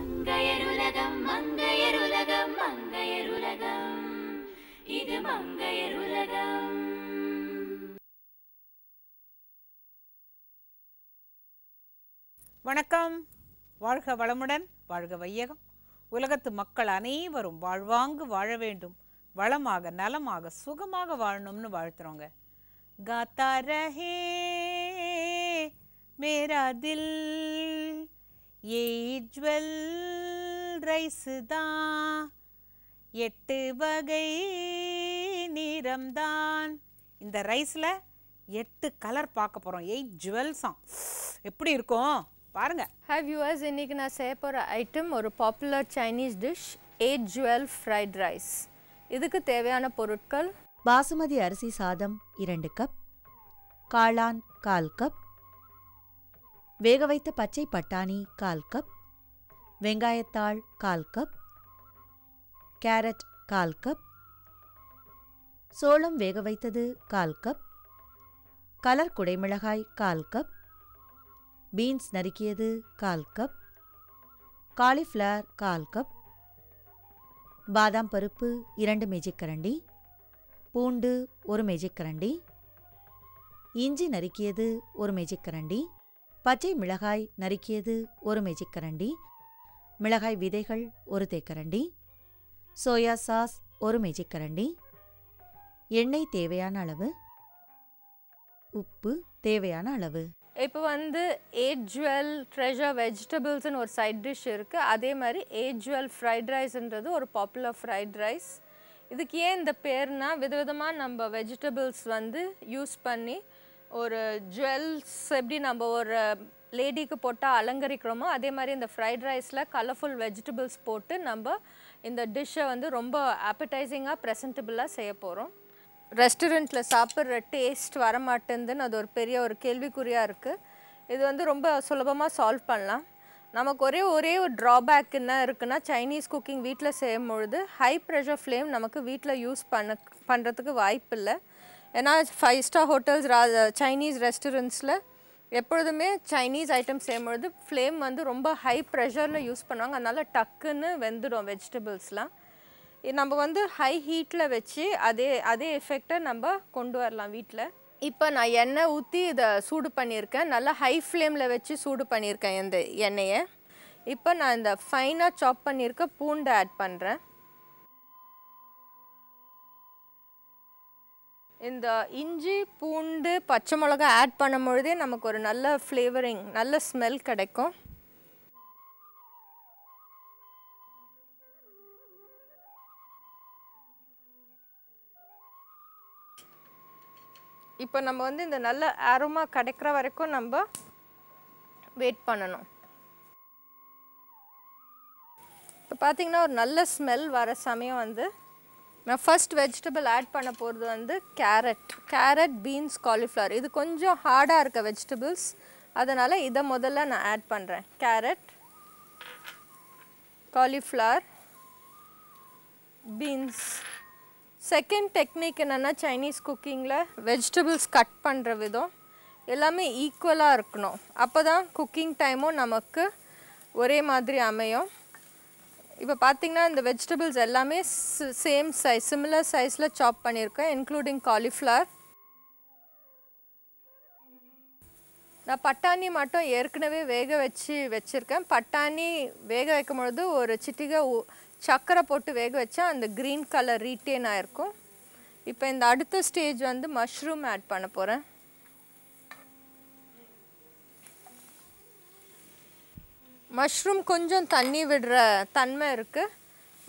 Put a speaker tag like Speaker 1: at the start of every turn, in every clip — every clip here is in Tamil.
Speaker 1: மங்கையருலகம் மங்கையருலகம் மங்கையருலகம் இது மங்கையருலகம்.
Speaker 2: வணக்கம். வாழ்க வளமுடன், வாழ்க வையகம். உலகத்து மக்கள் அனைவரும் வாழ்வாங்கு வாழ வேண்டும், வளமாக நலமாக சுகமாக வாழணும்னு வாழ்த்துறோங்க. காத்தா ரஹே மேரா தில் ஏ ஜுவல் ரைஸ் தான், 8 வகை நிறம்தான். இந்த ரைஸில் 8 கலர் பார்க்க போகிறோம். 8 ஜுவல்ஸாம். எப்படி இருக்கும் பாருங்க.
Speaker 3: Hi viewers, இன்னைக்கு நான் செய்ய போகிற ஐட்டம் ஒரு popular Chinese dish 8 jewel fried rice. இதுக்கு தேவையான பொருட்கள்:
Speaker 4: பாசுமதி அரிசி சாதம் 2 கப், காளான் 1/4 கப், வேக வைத்த பச்சை பட்டாணி 1/4 கப், வெங்காயத்தாள் 1/4 கப், கேரட் 1/4 கப், சோளம் வேக வைத்தது 1/4 கப், கலர் குடைமிளகாய் 1/4 கப், பீன்ஸ் நறுக்கியது 1/4 கப், காலிஃப்ளவர் 1/4 கப், பாதாம் பருப்பு 2 மேஜைக்கரண்டி, பூண்டு 1 மேஜைக்கரண்டி, இஞ்சி நறுக்கியது 1 மேஜைக்கரண்டி, பச்சை மிளகாய் நறுக்கியது 1 மேஜைக்கரண்டி, மிளகாய் விதைகள் 1 தேக்கரண்டி, சோயா சாஸ் 1 மேஜைக்கரண்டி, எண்ணெய் தேவையான அளவு, உப்பு தேவையான அளவு.
Speaker 3: இப்போ வந்து 8 ஜுவல் ட்ரெஷர் வெஜிடபிள்ஸ்னு ஒரு சைட் டிஷ் இருக்குது. அதே மாதிரி 8 ஜுவல் ஃப்ரைட் ரைஸ்ன்றது ஒரு பாப்புலர் ஃப்ரைட் ரைஸ். இதுக்கு ஏன் இந்த பேர்னா, விதவிதமாக நம்ம வெஜிடபிள்ஸ் வந்து யூஸ் பண்ணி ஒரு ஜுவல்ஸ் எப்படி நம்ம ஒரு லேடிக்கு போட்டால் அலங்கரிக்கிறோமோ, அதே மாதிரி இந்த ஃப்ரைட் ரைஸில் கலர்ஃபுல் வெஜிடபிள்ஸ் போட்டு நம்ம இந்த டிஷ்ஷை வந்து ரொம்ப ஆப்படைசிங்காக ப்ரெசன்டபுளாக செய்ய போகிறோம். ரெஸ்டாரண்ட்டில் சாப்பிட்ற டேஸ்ட் வரமாட்டேங்குதுன்னு அது ஒரு பெரிய ஒரு கேள்விக்குறியாக இருக்குது. இது வந்து ரொம்ப சுலபமாக சால்வ் பண்ணலாம். நமக்கு ஒரே ஒரு ட்ராபேக் என்ன இருக்குன்னா, சைனீஸ் குக்கிங் வீட்டில் செய்யும் பொழுது ஹை ப்ரெஷர் ஃப்ளேம் நமக்கு வீட்டில் யூஸ் பண்ணுறதுக்கு வாய்ப்பு இல்லை. ஏன்னா 5 ஸ்டார் ஹோட்டல்ஸ் சைனீஸ் ரெஸ்டாரண்ட்ஸில் எப்பொழுதுமே சைனீஸ் ஐட்டம் செய்யும்பொழுது ஃப்ளேம் வந்து ரொம்ப ஹை ப்ரெஷரில் யூஸ் பண்ணுவாங்க. அதனால் டக்குன்னு வெந்துடும் வெஜிடபிள்ஸ்லாம். நம்ம வந்து ஹை ஹீட்டில் வச்சு அதே எஃபெக்டை நம்ம கொண்டு வரலாம் வீட்டில். இப்போ நான் எண்ணெய் ஊற்றி இதை சூடு பண்ணியிருக்கேன். நல்லா ஹை ஃப்ளேமில் வச்சு சூடு பண்ணியிருக்கேன் இந்த எண்ணெயை. இப்போ நான் இந்த ஃபைனாக சாப் பண்ணியிருக்க பூண்டை ஆட் பண்ணுறேன். இந்த இஞ்சி பூண்டு பச்சை மிளகா ஆட் பண்ணும் பொழுதே நமக்கு ஒரு நல்ல ஃப்ளேவரிங், நல்ல ஸ்மெல் கிடைக்கும். இப்போ நம்ம வந்து இந்த நல்ல அரோமா கிடைக்கிற வரைக்கும் நம்ம வெயிட் பண்ணணும். இப்போ பார்த்திங்கன்னா ஒரு நல்ல ஸ்மெல் வர சமயம் வந்து நான் ஃபர்ஸ்ட் வெஜிடபிள் ஆட் பண்ண போகிறது வந்து கேரட், பீன்ஸ், காலிஃப்ளவர். இது கொஞ்சம் ஹார்டாக இருக்க வெஜிடபிள்ஸ், அதனால் இதை முதல்ல நான் ஆட் பண்ணுறேன். Carrot, cauliflower, beans. Second technique என்னென்னா, சைனீஸ் குக்கிங்கில் வெஜிடபிள்ஸ் கட் பண்ணுற விதம் எல்லாமே ஈக்குவலாக இருக்கணும். அப்போ தான் குக்கிங் டைமும் நமக்கு ஒரே மாதிரி அமையும். இப்போ பார்த்திங்கன்னா இந்த வெஜிடபிள்ஸ் எல்லாமே சேம் சைஸ், சிமிலர் சைஸில் சாப் பண்ணியிருக்கேன், இன்க்ளூடிங் காலிஃப்ளவர். நான் பட்டாணி மட்டும் ஏற்கனவே வேக வச்சுருக்கேன். பட்டாணி வேக வைக்கும் பொழுது ஒரு சிட்டிகை சர்க்கரை போட்டு வேக வச்சா அந்த க்ரீன் கலர் ரீட்டெயின் ஆகிருக்கும். இப்போ இந்த அடுத்த ஸ்டேஜ் வந்து மஷ்ரூம் ஆட் பண்ண போகிறேன். மஷ்ரூம் கொஞ்சம் தண்ணி விடுற தன்மை இருக்குது,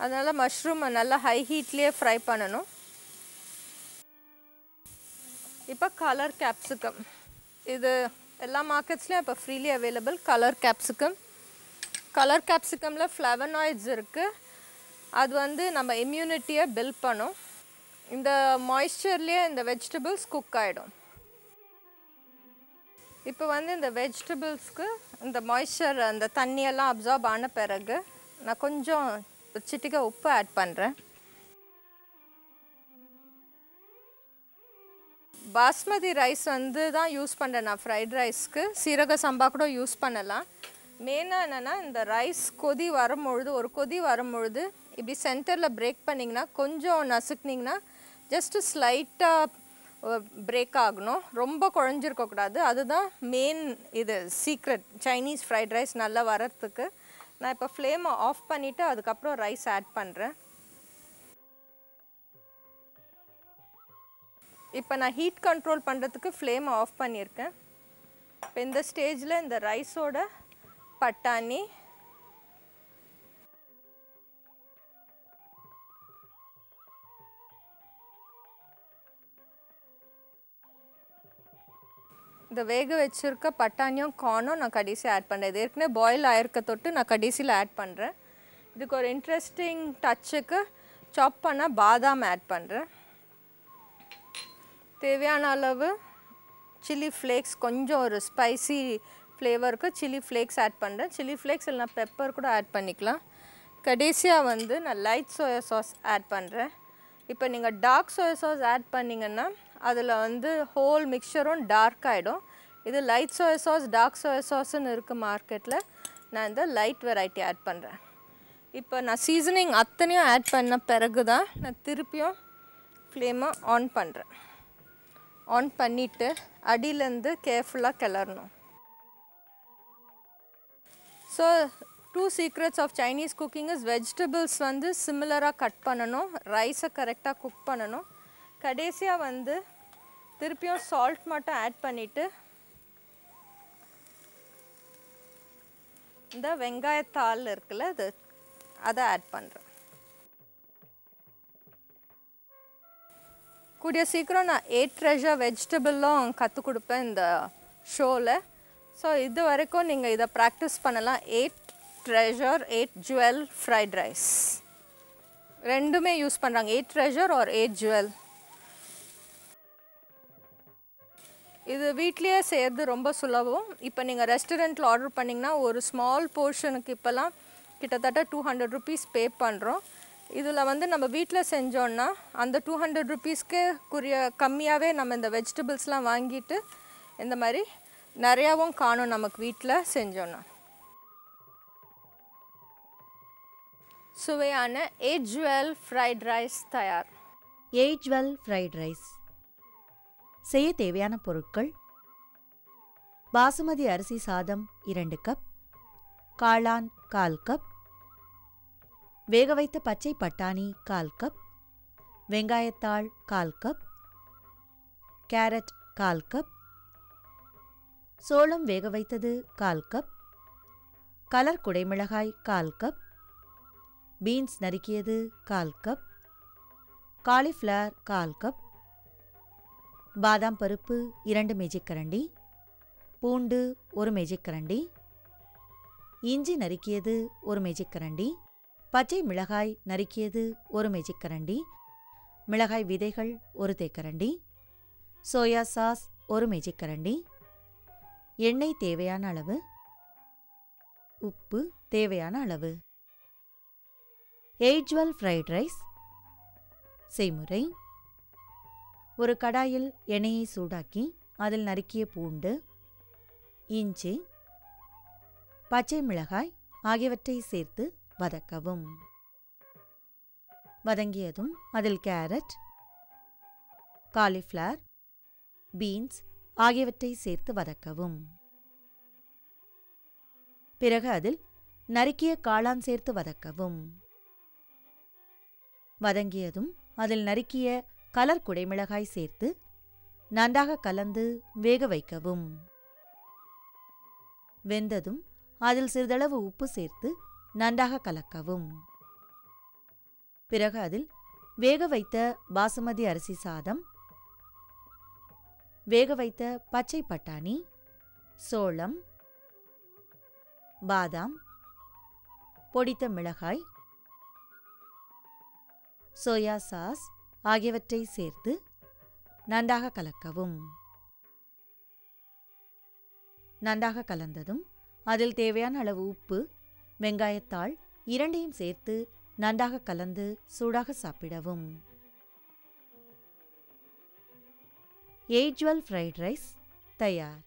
Speaker 3: அதனால் மஷ்ரூமை நல்லா ஹை ஹீட்லேயே ஃப்ரை பண்ணணும். இப்போ கலர் கேப்சிகம், இது எல்லா மார்க்கெட்ஸ்லேயும் இப்போ ஃப்ரீலி அவைலபிள். கலர் கேப்சிகமில் ஃப்ளவனாய்ட்ஸ் இருக்குது. அது வந்து நம்ம இம்யூனிட்டியை பில்ட் பண்ணும். இந்த மாய்ஸ்சர்லேயே இந்த வெஜிடபிள்ஸ் குக் ஆகிடும். இப்போ வந்து இந்த வெஜிடபிள்ஸ்க்கு இந்த மாய்ஸ்சர், அந்த தண்ணியெல்லாம் அப்சார்ப் ஆன பிறகு நான் கொஞ்சம் சிட்டிகை உப்பு ஆட் பண்ணுறேன். பாஸ்மதி ரைஸ் வந்து தான் யூஸ் பண்ணுறேன் நான் ஃப்ரைட் ரைஸ்க்கு. சீரக சம்பா கூட யூஸ் பண்ணலாம். மெயினாக என்னென்னா இந்த ரைஸ் கொதி வரும்பொழுது ஒரு கொதி வரும்பொழுது இப்படி சென்டரில் பிரேக் பண்ணிங்கன்னா கொஞ்சம் நசுக்குனிங்கன்னா ஜஸ்ட்டு ஸ்லைட்டாக பிரேக் ஆகணும், ரொம்ப குழஞ்சிருக்கக்கூடாது. அதுதான் மெயின் இது சீக்ரெட் சைனீஸ் ஃப்ரைட் ரைஸ் நல்லா வரத்துக்கு. நான் இப்போ ஃப்ளேமை ஆஃப் பண்ணிவிட்டு அதுக்கப்புறம் ரைஸ் ஆட் பண்ணுறேன். இப்போ நான் ஹீட் கண்ட்ரோல் பண்ணுறதுக்கு ஃப்ளேமை ஆஃப் பண்ணியிருக்கேன். இப்போ இந்த ஸ்டேஜில் இந்த ரைஸோட பட்டாணி, இந்த வேக வச்சுருக்க பட்டாணியும் கார்னும் நான் கடைசியாக ஆட் பண்ணுறேன். இது ஏற்கனவே பாயில் ஆயிருக்க தொட்டு நான் கடைசியில் ஆட் பண்ணுறேன். இதுக்கு ஒரு இன்ட்ரெஸ்டிங் டச்சுக்கு சாப் பண்ண பாதாம் ஆட் பண்ணுறேன். தேவையான அளவு சில்லி ஃப்ளேக்ஸ், கொஞ்சம் ஒரு ஸ்பைசி ஃப்ளேவருக்கு சில்லி ஃப்ளேக்ஸ் ஆட் பண்ணுறேன். சில்லி ஃப்ளேக்ஸ் இல்லைனா பெப்பர் கூட ஆட் பண்ணிக்கலாம். கடைசியாக வந்து நான் லைட் சோயா சாஸ் ஆட் பண்ணுறேன். இப்போ நீங்கள் டார்க் சோயா சாஸ் ஆட் பண்ணிங்கன்னா அதில் வந்து ஹோல் மிக்சரும் டார்க் ஆகிடும். இது light soya sauce, dark soya சாஸ்ன்னு இருக்குது மார்க்கெட்டில். நான் இந்த லைட் வெரைட்டி ஆட் பண்ணுறேன். இப்போ நான் சீசனிங் அத்தனையும் ஆட் பண்ண பிறகு தான் நான் திருப்பியும் ஃப்ளேமை ஆன் பண்ணுறேன். ஆன் பண்ணிவிட்டு அடியிலேருந்து கேர்ஃபுல்லாக கிளறணும். So 2 secrets of Chinese cooking is vegetables வந்து சிமிலராக கட் பண்ணணும், ரைஸை கரெக்டாக குக் பண்ணணும். கடைசியாக வந்து திருப்பியும் சால்ட் மட்டும் ஆட் பண்ணிவிட்டு இந்த வெங்காயத்தாள் இருக்குல்ல அதை ஆட் பண்ணுறேன். கூடிய சீக்கிரம் நான் 8 ட்ரெஷர் வெஜிடபிளும் கற்றுக் கொடுப்பேன் இந்த ஷோவில். ஸோ இது வரைக்கும் நீங்கள் இதை ப்ராக்டிஸ் பண்ணலாம். 8 ட்ரெஷர் 8 ஜுவல் ஃப்ரைட் ரைஸ் ரெண்டுமே யூஸ் பண்ணுறாங்க, 8 ட்ரெஷர் ஆர் 8 ஜுவல். இது வீட்லேயே செய்கிறது ரொம்ப சுலபம். இப்போ நீங்கள் ரெஸ்டாரண்ட்டில் ஆர்டர் பண்ணிங்கன்னா ஒரு ஸ்மால் போர்ஷனுக்கு இப்போல்லாம் கிட்டத்தட்ட 200 ருபீஸ் பே பண்ணுறோம். இதில் வந்து நம்ம வீட்டில் செஞ்சோன்னா அந்த 200 ருபீஸ்க்கு கம்மியாகவே நம்ம இந்த வெஜிடபிள்ஸ்லாம் வாங்கிட்டு இந்த மாதிரி நிறையாவும் காணும் நமக்கு வீட்டில் செஞ்சோன்னா. சுவையான ஏஜ்வெல் ஃப்ரைட் ரைஸ் தயார்.
Speaker 4: ஏஜ்வெல் ஃப்ரைட் ரைஸ் செய்ய தேவையான பொருட்கள்: பாசுமதி அரிசி சாதம் 2 கப், காளான் 1/4 கப், வேக வைத்த பச்சை பட்டாணி 1/4 கப், வெங்காயத்தாள் 1/4 கப், கேரட் 1/4 கப், சோளம் வேக வைத்தது 1/4 கப், கலர் குடைமிளகாய் 1/4 கப், பீன்ஸ் நறுக்கியது 1/4 கப், காலிஃப்ளவர் 1/4 கப், பாதாம் பருப்பு 2 மேஜைக்கரண்டி, பூண்டு 1 மேஜைக்கரண்டி, இஞ்சி நறுக்கியது 1 மேஜைக்கரண்டி, பச்சை மிளகாய் நறுக்கியது 1 மேஜைக்கரண்டி, மிளகாய் விதைகள் 1 தேக்கரண்டி, சோயா சாஸ் 1 மேஜைக்கரண்டி, எண்ணெய் தேவையான அளவு, உப்பு தேவையான அளவு. ஏஜ்வெல் ஃப்ரைட் ரைஸ் செய்முறை: ஒரு கடாயில் எண்ணெயை சூடாக்கி அதில் நறுக்கிய பூண்டு, இஞ்சி, பச்சை மிளகாய் ஆகியவற்றை சேர்த்து வதக்கவும். வதங்கியதும் அதில் கேரட், காலிஃப்ளவர், பீன்ஸ் ஆகியவற்றை சேர்த்து வதக்கவும். பிறகு அதில் நறுக்கிய காளான் சேர்த்து வதக்கவும். வதங்கியதும் அதில் நறுக்கிய கலர் குடைமிளகாய் சேர்த்து நன்றாக கலந்து வேக வைக்கவும். வெந்ததும் அதில் சிறிதளவு உப்பு சேர்த்து நன்றாக கலக்கவும். பிறகு அதில் வேக வைத்த பாசுமதி அரிசி சாதம், வேக வைத்த பச்சை பட்டாணி, சோளம், பாதாம், பொடித்த மிளகாய், சோயா சாஸ் ஆகியவற்றை சேர்த்து நன்றாக கலக்கவும். நன்றாக கலந்ததும் அதில் தேவையான அளவு உப்பு, வெங்காயத்தாள் இரண்டையும் சேர்த்து நன்றாக கலந்து சூடாக சாப்பிடவும். ஏஜ்வெல் ஃப்ரைட் ரைஸ் தயார்.